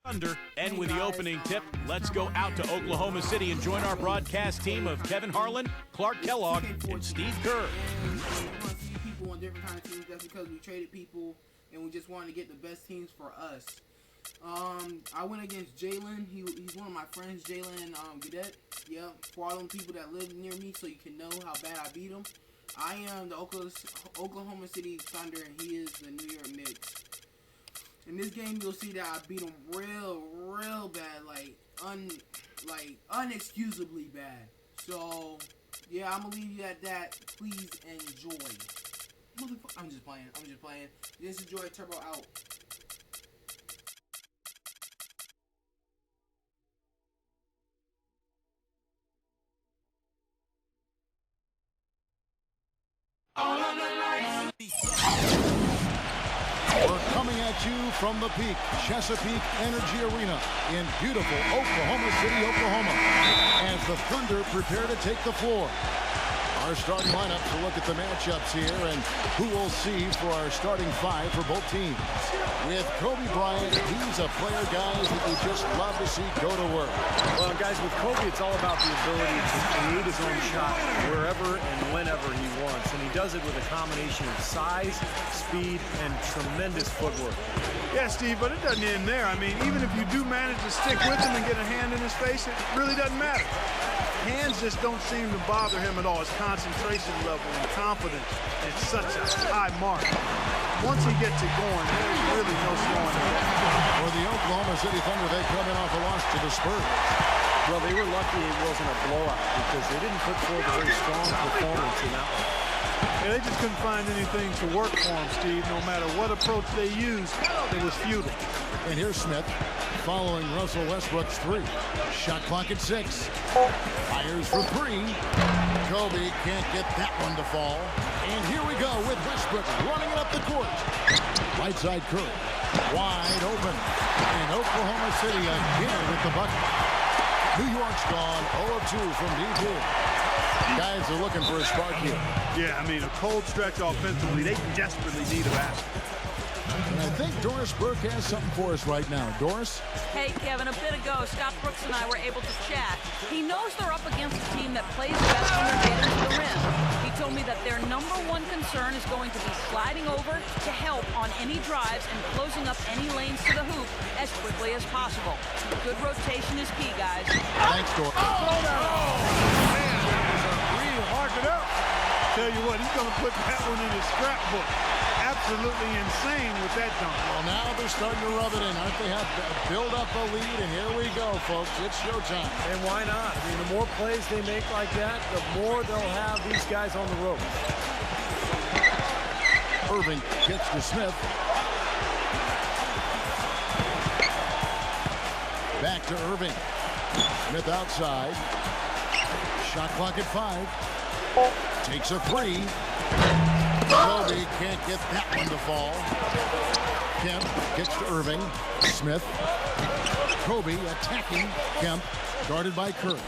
Thunder. And with the opening tip, let's go out to Oklahoma City and join our broadcast team of Kevin Harlan, Clark Kellogg, and Steve Kerr. We want to see people on different kind of teams. That's because we traded people and we just wanted to get the best teams for us. I went against Jalen. He's one of my friends, Jalen Gaudet. Yeah, for all them people that live near me, so you can know how bad I beat him. I am the Oklahoma City Thunder, and he is the New York Knicks. In this game, you'll see that I beat him real bad, like unexcusably bad. So, yeah, I'm gonna leave you at that. Please enjoy. I'm just playing. Just enjoy. Turbo out. We're coming at you from the peak, Chesapeake Energy Arena in beautiful Oklahoma City, Oklahoma, as the Thunder prepare to take the floor. Our starting lineup to look at the matchups here and who we'll see for our starting five for both teams. With Kobe Bryant, he's a player, guys, that you just love to see go to work. Well, guys, with Kobe, it's all about the ability to create his own shot wherever and whenever he wants. And he does it with a combination of size, speed, and tremendous footwork. Yeah, Steve, but it doesn't end there. I mean, even if you do manage to stick with him and get a hand in his face, it really doesn't matter. Hands just don't seem to bother him at all. His concentration level and confidence at such a high mark. Once he gets it going, there's really no slowing him. For the Oklahoma City Thunder, they come in off a loss to the Spurs. Well, they were lucky it wasn't a blowout because they didn't put forth a very strong performance in that one. Yeah, they just couldn't find anything to work for him, Steve. No matter what approach they used, it was futile. And here's Smith following Russell Westbrook's three. Shot clock at 6. Fires for 3. Kobe can't get that one to fall. And here we go with Westbrook running it up the court. Right side Curry. Wide open. And Oklahoma City again with the bucket. New York's gone 0-2 from deep here. Guys are looking for a spark here. Yeah, I mean, a cold stretch offensively. They desperately need a basket. And I think Doris Burke has something for us right now. Doris? Hey, Kevin, a bit ago, Scott Brooks and I were able to chat. He knows they're up against a team that plays best when they're getting to the rim. He told me that their #1 concern is going to be sliding over to help on any drives and closing up any lanes to the hoop as quickly as possible. Good rotation is key, guys. Thanks, Doris. Man, that was a real hark it up. Tell you what, he's going to put that one in his scrapbook. Absolutely insane with that dunk. Well, now they're starting to rub it in, aren't they? Have build up a lead, and here we go, folks. It's showtime. And why not? I mean, the more plays they make like that, the more they'll have these guys on the ropes. Irving gets to Smith. Back to Irving. Smith outside. Shot clock at 5. Takes a 3. Kobe can't get that one to fall. Kemp gets to Irving. Smith. Kobe attacking Kemp. Guarded by Curry.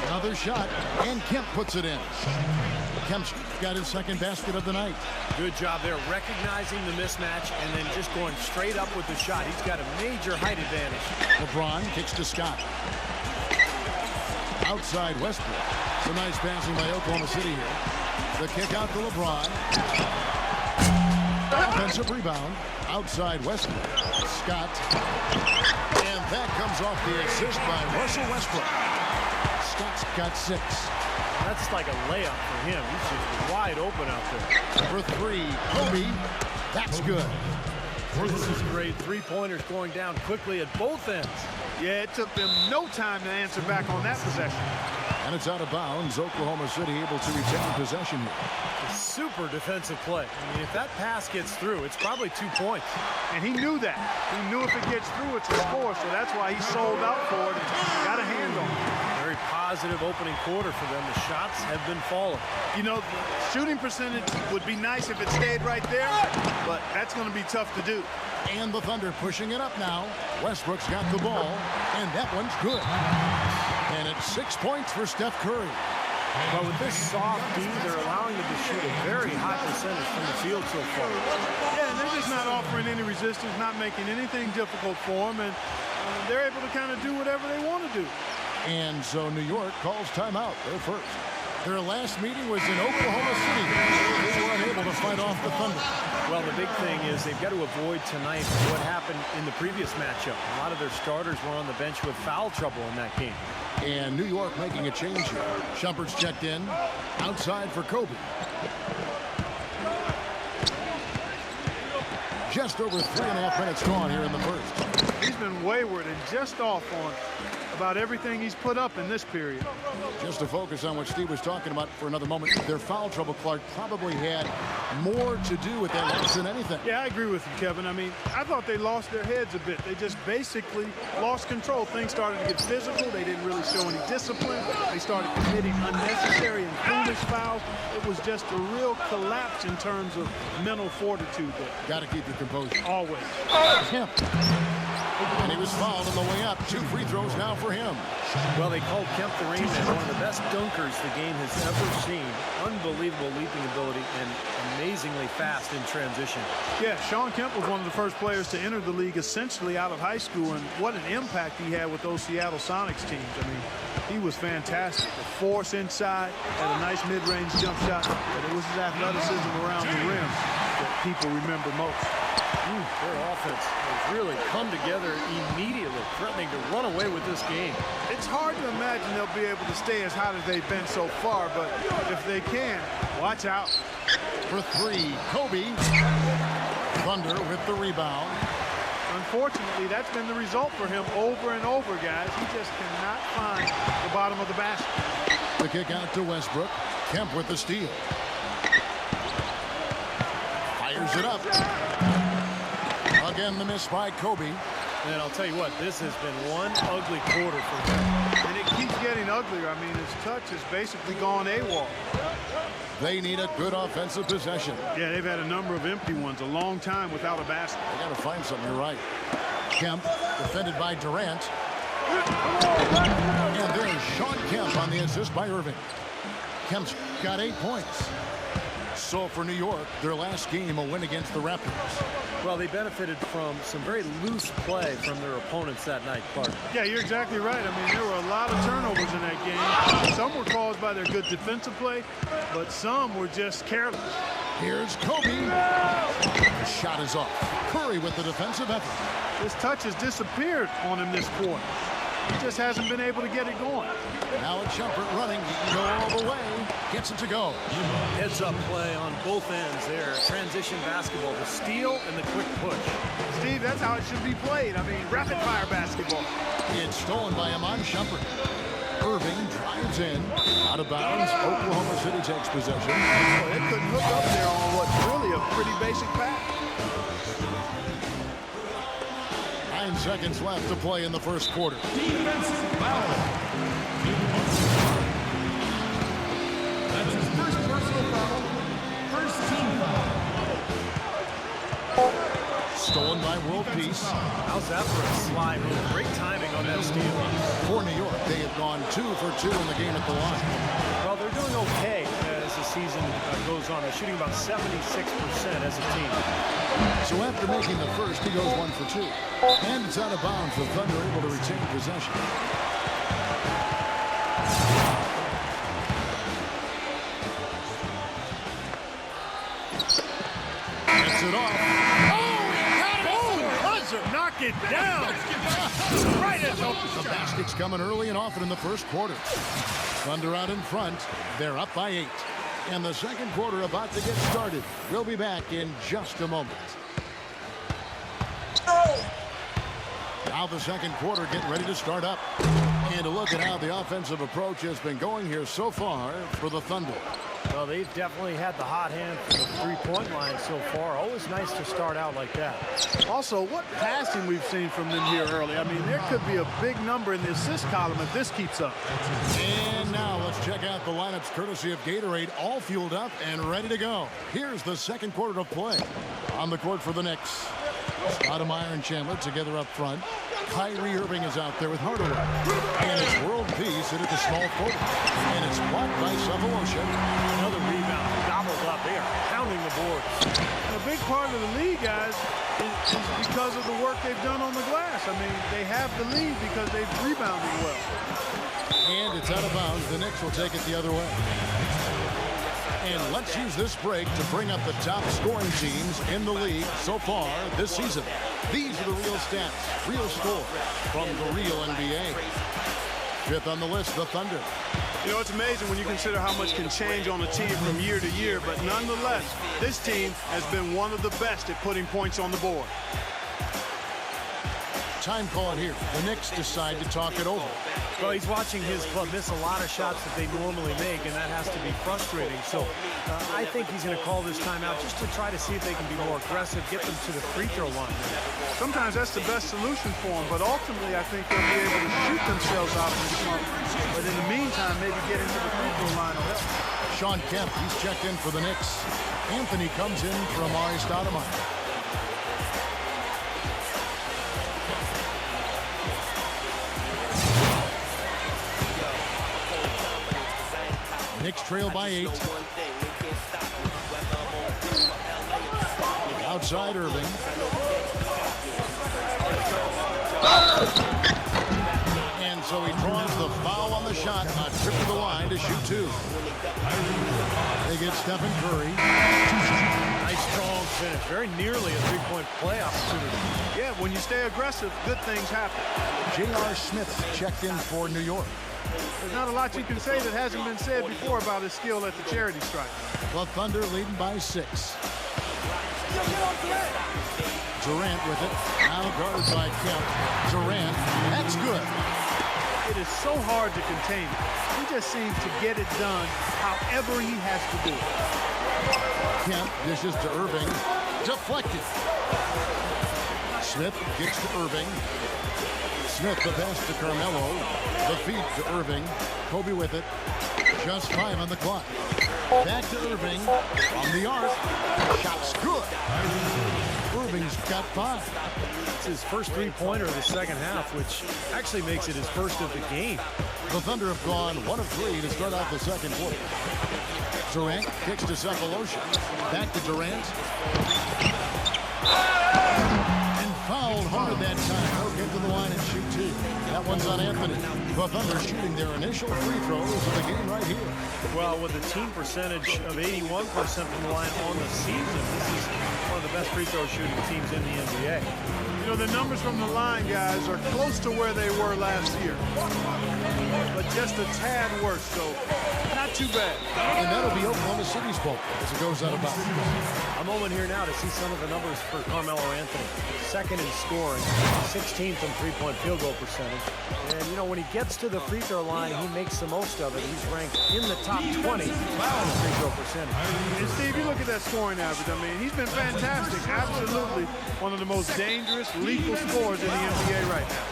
Another shot, and Kemp puts it in. Kemp's got his second basket of the night. Good job there, recognizing the mismatch and then just going straight up with the shot. He's got a major height advantage. LeBron kicks to Scott. Outside Westbrook. Some nice passing by Oklahoma City here. The kick out to LeBron. Offensive rebound. Outside Westbrook. Scott. And that comes off the assist by Russell Westbrook. Scott's got 6. That's like a layup for him. He's just wide open out there. For 3, Kobe. That's good. This is great. Three-pointers going down quickly at both ends. Yeah, it took them no time to answer back on that possession. And it's out of bounds. Oklahoma City able to retain possession here. A super defensive play. I mean, if that pass gets through, it's probably 2 points. And he knew that. He knew if it gets through, it's a score. So that's why he sold out for it and got a hand on it. Very positive opening quarter for them. The shots have been falling. You know, shooting percentage would be nice if it stayed right there, but that's going to be tough to do. And the Thunder pushing it up now. Westbrook's got the ball, and that one's good. And it's 6 points for Steph Curry. But with this soft D, they're allowing him to shoot a very high percentage from the field so far. Yeah, and they're just not offering any resistance, not making anything difficult for him. And they're able to kind of do whatever they want to do. And so New York calls timeout. They're first. Their last meeting was in Oklahoma City. They were unable to fight off the Thunder. Well, the big thing is they've got to avoid tonight what happened in the previous matchup. A lot of their starters were on the bench with foul trouble in that game. And New York making a change here. Shumpert's checked in. Outside for Kobe. Just over 3.5 minutes gone here in the first. He's been wayward and just off on about everything he's put up in this period. Just to focus on what Steve was talking about for another moment, their foul trouble, Clark, probably had more to do with that loss than anything. Yeah, I agree with you, Kevin. I mean, I thought they lost their heads a bit. They just basically lost control. Things started to get physical. They didn't really show any discipline. They started committing unnecessary and foolish fouls. It was just a real collapse in terms of mental fortitude there. Got to keep your composure. Always. Kemp. And he was fouled on the way up. 2 free throws now for him. Well, they called Kemp the Rain Man, one of the best dunkers the game has ever seen. Unbelievable leaping ability and amazingly fast in transition. Yeah, Shawn Kemp was one of the first players to enter the league essentially out of high school, and what an impact he had with those Seattle Sonics teams. I mean, he was fantastic. The force inside, had a nice mid-range jump shot, but it was his athleticism around the rim that people remember most. Their offense has really come together immediately, threatening to run away with this game. It's hard to imagine they'll be able to stay as hot as they've been so far, but if they can, watch out. For 3, Kobe. Thunder with the rebound. Unfortunately, that's been the result for him over and over, guys. He just cannot find the bottom of the basket. The kick out to Westbrook. Kemp with the steal. Fires it up. Again, the miss by Kobe. And I'll tell you what, this has been one ugly quarter for him. And it keeps getting uglier. I mean, his touch has basically gone AWOL. They need a good offensive possession. Yeah, they've had a number of empty ones, a long time without a basket. They got to find something. You're right. Kemp, defended by Durant. And there's Shawn Kemp on the assist by Irving. Kemp's got 8 points. So for New York, their last game, a win against the Raptors. Well, they benefited from some very loose play from their opponents that night, Clark. Yeah, you're exactly right. I mean, there were a lot of turnovers in that game. Some were caused by their good defensive play, but some were just careless. Here's Kobe. The shot is off. Curry with the defensive effort. His touch has disappeared on him this quarter. He just hasn't been able to get it going. Now it's Shumpert running. He can go all the way. Gets it to go. Heads-up play on both ends there. Transition basketball, the steal and the quick push. Steve, that's how it should be played. I mean, rapid-fire basketball. It's stolen by Iman Shumpert. Irving drives in. Out of bounds. Oklahoma City takes possession. Oh, they couldn't hook up there on what's really a pretty basic pass. 9 seconds left to play in the first quarter. Defensive foul. That's his first personal foul. First team foul. Stolen by World Peace. How's that for a slide move? Great timing on that steal. For New York, they have gone 2 for 2 in the game at the line. Well, they're doing okay as the season goes on. They're shooting about 76% as a team. So after making the first, he goes 1 for 2. And it's out of bounds. The Thunder able to retain possession. Gets it off. Knock it down. Right at The basket's coming early and often in the first quarter. Thunder out in front. They're up by 8. And the second quarter about to get started. We'll be back in just a moment. Now the second quarter getting ready to start up. And a look at how the offensive approach has been going here so far for the Thunder. Well, they've definitely had the hot hand from the three-point line so far. Always nice to start out like that. Also, what passing we've seen from them here early. I mean, there could be a big number in the assist column if this keeps up. And now let's check out the lineups courtesy of Gatorade, all fueled up and ready to go. Here's the second quarter of play. On the court for the Knicks, Stoudemire and Chandler together up front. Kyrie Irving is out there with Hardaway. And it's World Peace hit at the small forward. And it's blocked by Sefolosha. Another rebound, gobbled up. They are pounding the boards. The a big part of the lead, guys, is because of the work they've done on the glass. I mean, they have the lead because they've rebounded well. And it's out of bounds. The Knicks will take it the other way. And let's use this break to bring up the top scoring teams in the league so far this season. These are the real stats, real score from the real NBA. Fifth on the list, the Thunder. You know, it's amazing when you consider how much can change on a team from year to year, but nonetheless, this team has been one of the best at putting points on the board. Time call here. The Knicks decide to talk it over. Well, he's watching his club miss a lot of shots that they normally make, and that has to be frustrating. So I think he's going to call this timeout just to try to see if they can be more aggressive, get them to the free throw line. Sometimes that's the best solution for them, but ultimately I think they'll be able to shoot themselves out of the slump. But in the meantime, maybe get into the free throw line will help. Shawn Kemp, he's checked in for the Knicks. Anthony comes in for Amari Stoudemire. Knicks trail by 8. Outside Irving. And so he draws the foul on the shot. A trip to the line to shoot 2. They get Stephen Curry. Nice strong finish. Very nearly a three-point play opportunity. Yeah, when you stay aggressive, good things happen. J.R. Smith checked in for New York. There's not a lot you can say that hasn't been said before about his skill at the charity stripe. The Thunder leading by 6. Durant with it. Now guarded by Kemp. Durant, that's good. It is so hard to contain him. He just seems to get it done however he has to do it. Kemp dishes to Irving. Deflected. Smith kicks to Irving. Smith the pass to Carmelo. The feed to Irving. Kobe with it. Just 5 on the clock. Back to Irving. On the arc. Shot's good. Irving's got 5. It's his first three-pointer of the second half, which actually makes it his first of the game. The Thunder have gone 1 of 3 to start off the second quarter. Durant kicks to Sefolosha. Back to Durant. And fouled hard that time. He'll get to the line and shoot 2. That one's on Anthony. The Thunder shooting their initial free throws of the game right here. Well, with a team percentage of 81% from the line on the season, this is one of the best free throw shooting teams in the NBA. You know, the numbers from the line, guys, are close to where they were last year. But just a tad worse, so not too bad. And that'll be Oklahoma City's fault as it goes out of bounds. A moment here now to see some of the numbers for Carmelo Anthony. Second in scoring, 16th in three-point field goal percentage. And, you know, when he gets to the free throw line, he makes the most of it. He's ranked in the top 20 in free throw percentage. And, Steve, you look at that scoring average. I mean, he's been fantastic. Absolutely one of the most dangerous, lethal scorers in the NBA right now.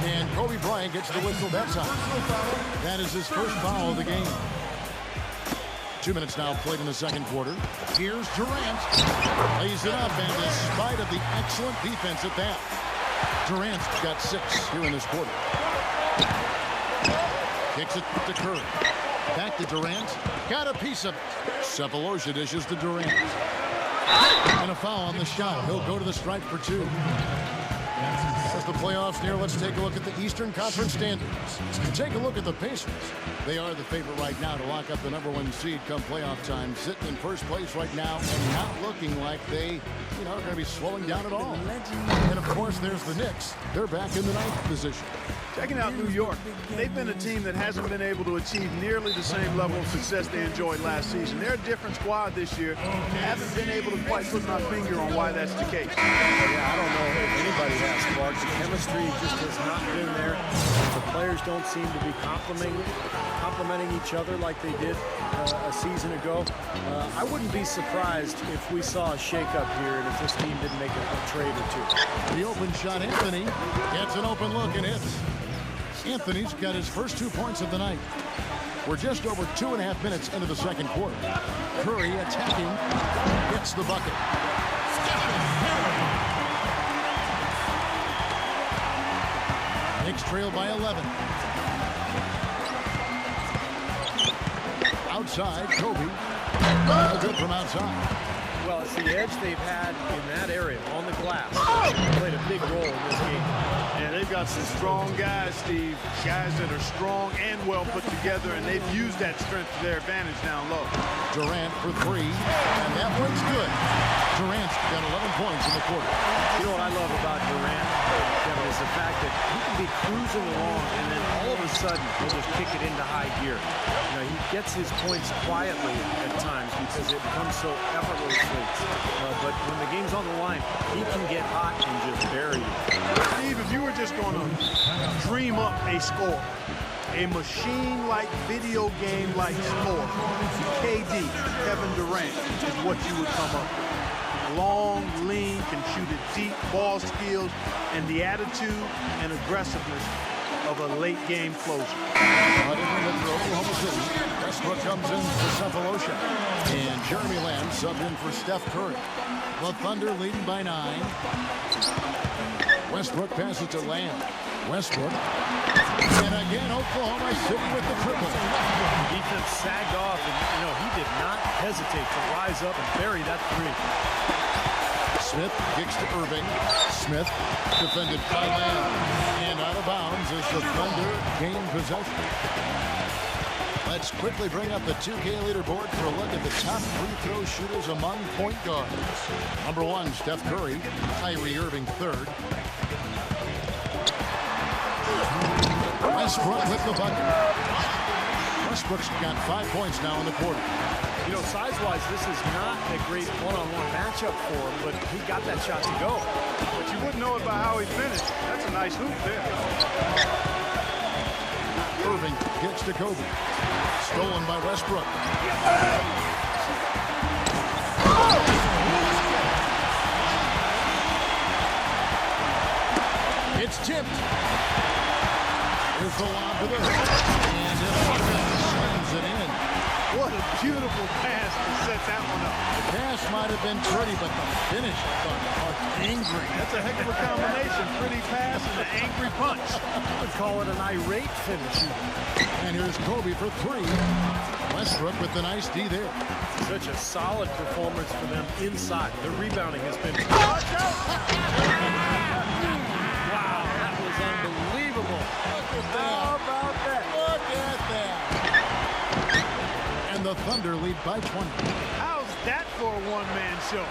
And Kobe Bryant gets the whistle that time. That is his first foul of the game. 2 minutes now played in the second quarter. Here's Durant. Lays it up, and despite of the excellent defense at that, Durant's got 6 here in this quarter. Kicks it to Curry. Back to Durant. Got a piece of it. Sefolosha dishes to Durant. And a foul on the shot. He'll go to the stripe for 2. As the playoffs near, let's take a look at the Eastern Conference standings. Take a look at the Pacers. They are the favorite right now to lock up the #1 seed come playoff time. Sitting in first place right now and not looking like they, are going to be slowing down at all. And, of course, there's the Knicks. They're back in the 9th position. Checking out New York, they've been a team that hasn't been able to achieve nearly the same level of success they enjoyed last season. They're a different squad this year. Haven't been able to quite put my finger on why that's the case. Yeah, I don't know if anybody has, Clark. The chemistry just has not been there. The players don't seem to be complimenting each other like they did a season ago. I wouldn't be surprised if we saw a shakeup here and if this team didn't make a trade or 2. The open shot, Anthony gets an open look and hits. Anthony's got his first 2 points of the night. We're just over 2.5 minutes into the second quarter. Curry attacking, gets the bucket. Knicks trail by 11. Outside, Kobe. Good from outside. Well, it's the edge they've had in that area on the glass. Played a big role in this game. And they've got some strong guys, Steve. Guys that are strong and well put together, and they've used that strength to their advantage down low. Durant for three, and that one's good. Durant's got 11 points in the quarter. You know what I love about Durant, Kevin, is the fact that he can be cruising along, and then all of a sudden he'll just kick it into high gear. You know, he gets his points quietly at times because it comes so effortlessly. But when the game's on the line, he can get hot and just bury you. Steve, if you were just going to dream up a score, a machine-like, video game-like score, KD, Kevin Durant, is what you would come up with. Long, lean, can shoot it deep, ball skills, and the attitude and aggressiveness of a late-game closer. For Oklahoma City, Westbrook comes in for Cephalosha. And Jeremy Lamb subbed in for Steph Curry. The Thunder leading by 9. Westbrook passes to Lamb. Westbrook. And again, Oklahoma City with the triple. Defense sagged off, and he did not hesitate to rise up and bury that three. Smith kicks to Irving. Smith defended by Lamb. And out of bounds as the Thunder gain possession. Let's quickly bring up the 2K leaderboard for a look at the top free throw shooters among point guards. Number 1, Steph Curry. Kyrie Irving, 3rd. Westbrook with the bucket. Westbrook's got 5 points now in the quarter. You know, size-wise, this is not a great one-on-one matchup for him, but he got that shot to go. But you wouldn't know it by how he finished. That's a nice hoop there. Irving kicks to Kobe. Stolen by Westbrook. It's tipped. Here's the lob to the hoop. And Irving slams it in. What a beautiful pass to set that one up. The pass might have been pretty, but the finish, I thought, was angry. That's a heck of a combination. Pretty pass and an angry punch. I would call it an irate finish. And here's Kobe for 3. Westbrook with the nice D there. Such a solid performance for them inside. Their rebounding has been... Wow, that was unbelievable. How about that? Look at that. And the Thunder lead by 20. How's that for a one-man show?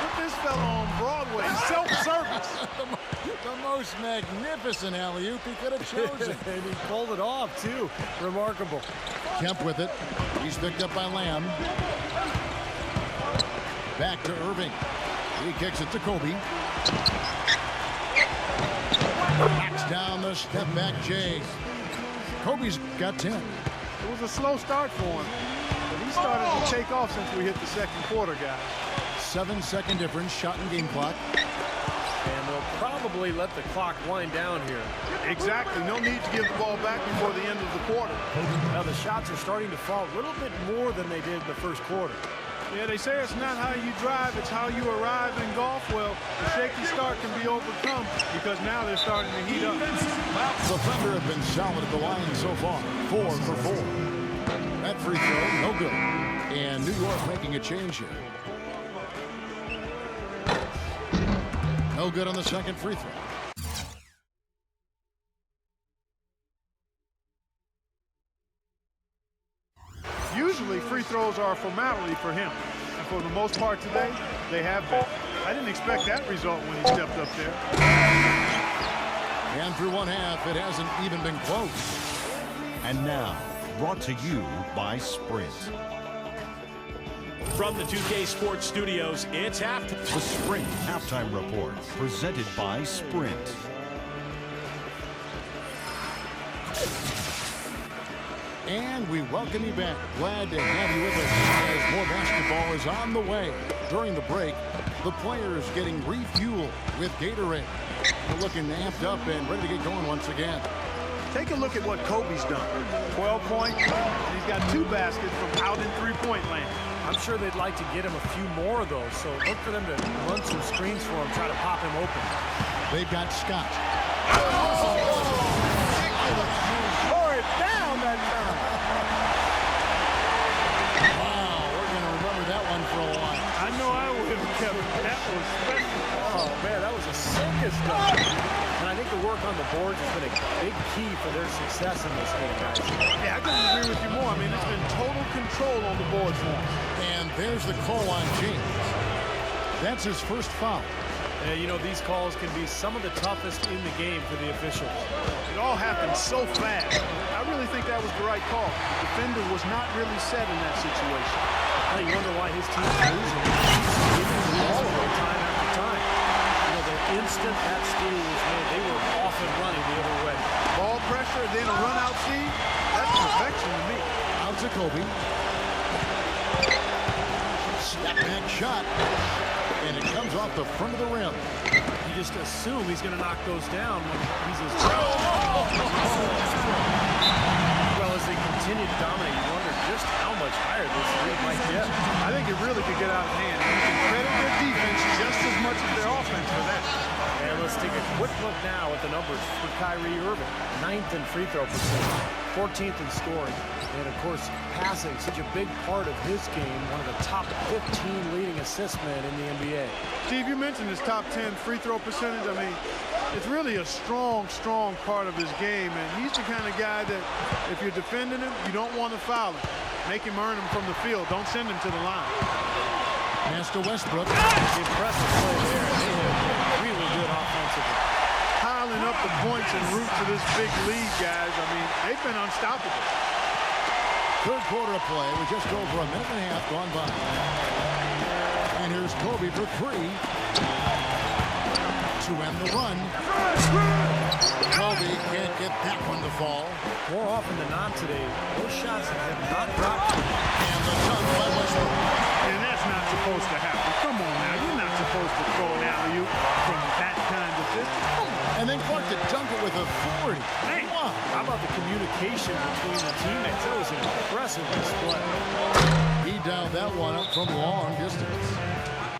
Put this fella on Broadway. Self-service. The most magnificent alley-oop he could have chosen. And he pulled it off, too. Remarkable. Kemp with it. He's picked up by Lamb. Back to Irving. He kicks it to Kobe. Backs down the step-back J. Kobe's got 10. It was a slow start for him, but he started to take off since we hit the second quarter, guys. 7-second difference, shot and game clock. And they'll probably let the clock wind down here. Exactly. No need to give the ball back before the end of the quarter. Now the shots are starting to fall a little bit more than they did in the first quarter. Yeah, they say it's not how you drive, it's how you arrive in golf. Well, the shaky start can be overcome because now they're starting to heat up. The Thunder have been solid at the line so far. 4 for 4. That free throw, no good. And New York making a change here. No good on the second free throw. Usually free throws are a formality for him. And for the most part today, they have been. I didn't expect that result when he stepped up there. And through one half, it hasn't even been close. And now, brought to you by Sprint. From the 2K Sports Studios, it's halftime. The Sprint Halftime Report, presented by Sprint. And we welcome you back. Glad to have you with us as more basketball is on the way. During the break, the players getting refueled with Gatorade. They're looking amped up and ready to get going once again. Take a look at what Kobe's done. 12 points, and he's got 2 baskets from out in three-point land. I'm sure they'd like to get him a few more of those, so look for them to run some screens for him, try to pop him open. They've got Scott. Tore it down that time. Wow, we're going to remember that one one for a while. I know I would, Kevin. That was special. Oh, man, that was a circus dunk. And I think the work on the boards has been a big key for their success in this game, guys. Yeah, I couldn't agree with you more. I mean, it's been total control on the boards for him. And there's the call on James. That's his first foul. You know, these calls can be some of the toughest in the game for the officials. It all happened so fast. I really think that was the right call. The defender was not really set in that situation. Now you wonder why his team's losing. He's giving the ball away time after time. You know, the instant that steal was made, they were off and running the other way. Ball pressure, then a run-out feed. That's perfection to me. Out to Kobe. Step back shot. And it comes off the front of the rim. You just assume he's going to knock those down when he's as well as they continue to dominate. You wonder just how much higher this lead might get. I think it really could get out of hand. You can credit their defense just as much as their offense for that. And let's take a quick look now at the numbers for Kyrie Irving. 9th in free throw percentage, 14th in scoring, and of course passing, such a big part of his game, one of the top 15 leading assist men in the NBA. Steve, you mentioned his top 10 free throw percentage. I mean, it's really a strong part of his game, and he's the kind of guy that if you're defending him, you don't want to foul him. Make him earn him from the field. Don't send him to the line. Master Westbrook. Impressive play there. They have been really good offensively. Piling up the points en route to this big lead, guys. I mean, they've been unstoppable. Third quarter of play with just over a minute and a half gone by. And here's Kobe for three. To end the run. Kobe can't get that one to fall. More often than not today, those shots have not dropped. And the dunk by Westbrook. And that's not supposed to happen. Come on now. You're not supposed to throw an alley-oop from that kind of distance. And then Clark to dunk it with authority. Hey. Wow. How about the communication between the teammates? That was an impressive display. He dialed that one up from long distance.